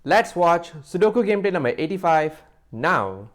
Let's watch Sudoku gameplay number 85 now.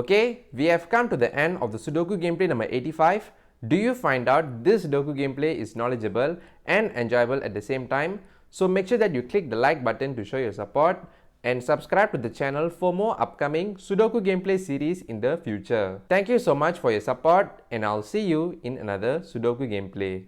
Okay, we have come to the end of the Sudoku gameplay number 85. Do you find out this Sudoku gameplay is knowledgeable and enjoyable at the same time? So make sure that you click the like button to show your support and subscribe to the channel for more upcoming Sudoku gameplay series in the future. Thank you so much for your support and I'll see you in another Sudoku gameplay.